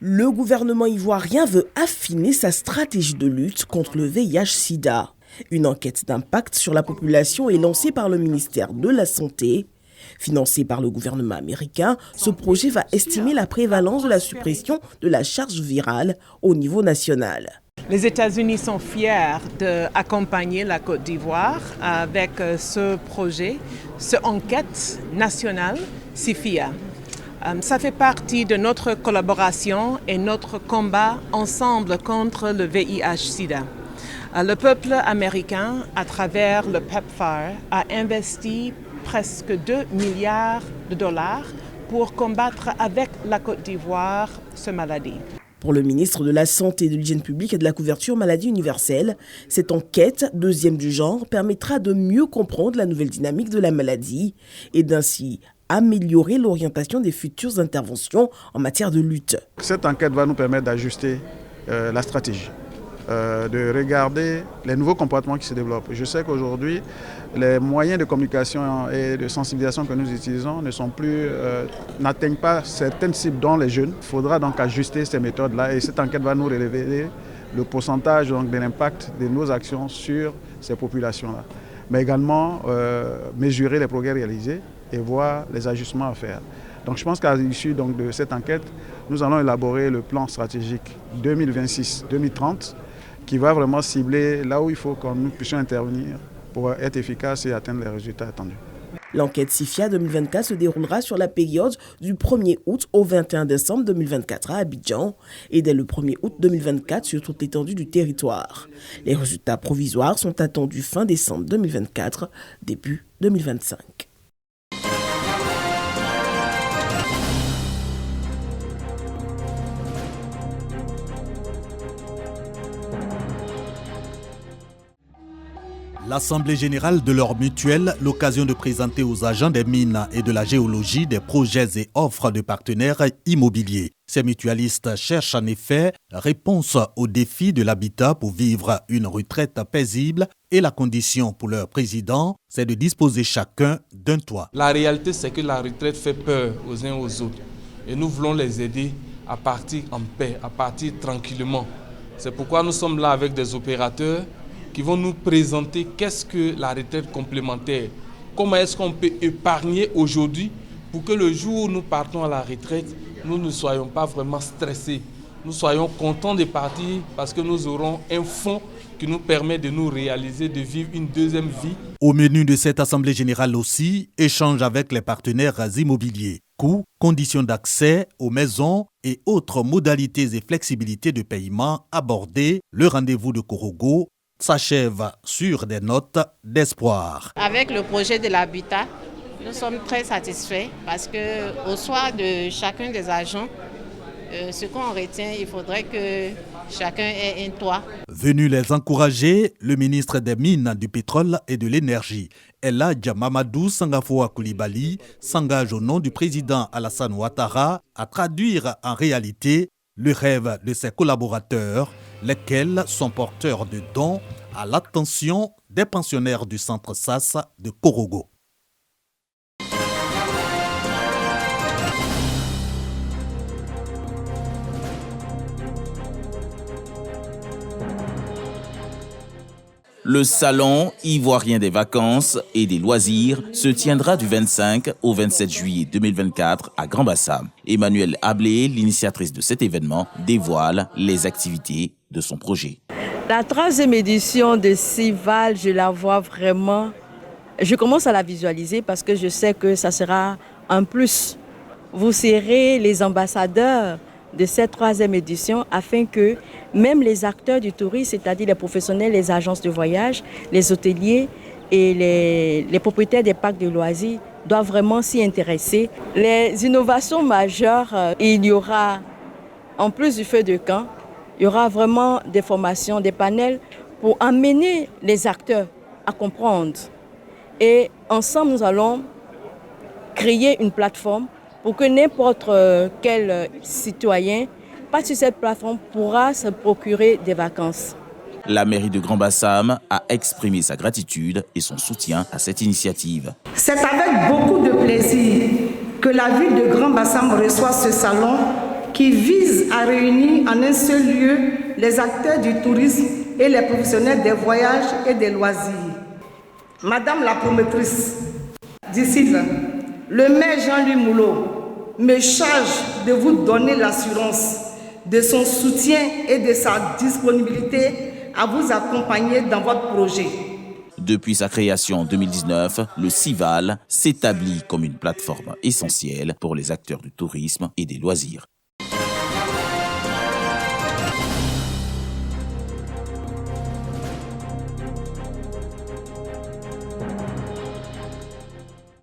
Le gouvernement ivoirien veut affiner sa stratégie de lutte contre le VIH-Sida. Une enquête d'impact sur la population est lancée par le ministère de la Santé. Financé par le gouvernement américain, ce projet va estimer la prévalence de la suppression de la charge virale au niveau national. Les États-Unis sont fiers d'accompagner la Côte d'Ivoire avec ce projet, cette enquête nationale SIFIA. Ça fait partie de notre collaboration et notre combat ensemble contre le VIH-Sida. Le peuple américain, à travers le PEPFAR, a investi presque 2 milliards de dollars pour combattre avec la Côte d'Ivoire cette maladie. Pour le ministre de la Santé, de l'Hygiène publique et de la couverture maladie universelle, cette enquête, deuxième du genre, permettra de mieux comprendre la nouvelle dynamique de la maladie et d'ainsi améliorer l'orientation des futures interventions en matière de lutte. Cette enquête va nous permettre d'ajuster la stratégie, de regarder les nouveaux comportements qui se développent. Je sais qu'aujourd'hui, les moyens de communication et de sensibilisation que nous utilisons n'atteignent pas certaines cibles, dont les jeunes. Il faudra donc ajuster ces méthodes-là et cette enquête va nous révéler le pourcentage donc, de l'impact de nos actions sur ces populations-là. Mais également mesurer les progrès réalisés et voir les ajustements à faire. Donc je pense qu'à l'issue de cette enquête, nous allons élaborer le plan stratégique 2026-2030 qui va vraiment cibler là où il faut que nous puissions intervenir pour être efficace et atteindre les résultats attendus. L'enquête SIFIA 2024 se déroulera sur la période du 1er août au 21 décembre 2024 à Abidjan et dès le 1er août 2024 sur toute l'étendue du territoire. Les résultats provisoires sont attendus fin décembre 2024, début 2025. L'Assemblée générale de leur mutuelle, l'occasion de présenter aux agents des mines et de la géologie des projets et offres de partenaires immobiliers. Ces mutualistes cherchent en effet réponse aux défis de l'habitat pour vivre une retraite paisible et la condition pour leur président, c'est de disposer chacun d'un toit. La réalité, c'est que la retraite fait peur aux uns aux autres et nous voulons les aider à partir en paix, à partir tranquillement. C'est pourquoi nous sommes là avec des opérateurs qui vont nous présenter qu'est-ce que la retraite complémentaire, comment est-ce qu'on peut épargner aujourd'hui pour que le jour où nous partons à la retraite, nous ne soyons pas vraiment stressés. Nous soyons contents de partir parce que nous aurons un fonds qui nous permet de nous réaliser, de vivre une deuxième vie. Au menu de cette Assemblée générale aussi, échange avec les partenaires immobiliers. Coûts, conditions d'accès aux maisons et autres modalités et flexibilités de paiement abordées. Le rendez-vous de Korogo s'achève sur des notes d'espoir. Avec le projet de l'habitat, nous sommes très satisfaits parce qu'au soir de chacun des agents, ce qu'on retient, il faudrait que chacun ait un toit. Venu les encourager, le ministre des Mines, du Pétrole et de l'Énergie, Eladja Mamadou Sangafoa Koulibaly, s'engage au nom du président Alassane Ouattara à traduire en réalité le rêve de ses collaborateurs, lesquels sont porteurs de dons à l'attention des pensionnaires du centre SAS de Korogo. Le salon ivoirien des vacances et des loisirs se tiendra du 25 au 27 juillet 2024 à Grand-Bassam. Emmanuelle Ablé, l'initiatrice de cet événement, dévoile les activités de son projet. La 3e édition de CIVAL, je la vois vraiment, je commence à la visualiser parce que je sais que ça sera un plus. Vous serez les ambassadeurs de cette 3e édition afin que même les acteurs du tourisme, c'est-à-dire les professionnels, les agences de voyage, les hôteliers et les propriétaires des parcs de loisirs doivent vraiment s'y intéresser. Les innovations majeures, il y aura, en plus du feu de camp, il y aura vraiment des formations, des panels pour amener les acteurs à comprendre. Et ensemble, nous allons créer une plateforme pour que n'importe quel citoyen, pas sur cette plateforme, pourra se procurer des vacances. La mairie de Grand-Bassam a exprimé sa gratitude et son soutien à cette initiative. C'est avec beaucoup de plaisir que la ville de Grand-Bassam reçoit ce salon qui vise à réunir en un seul lieu les acteurs du tourisme et les professionnels des voyages et des loisirs. Madame la promotrice, d'ici là, le maire Jean-Louis Moulot me charge de vous donner l'assurance de son soutien et de sa disponibilité à vous accompagner dans votre projet. Depuis sa création en 2019, le CIVAL s'établit comme une plateforme essentielle pour les acteurs du tourisme et des loisirs.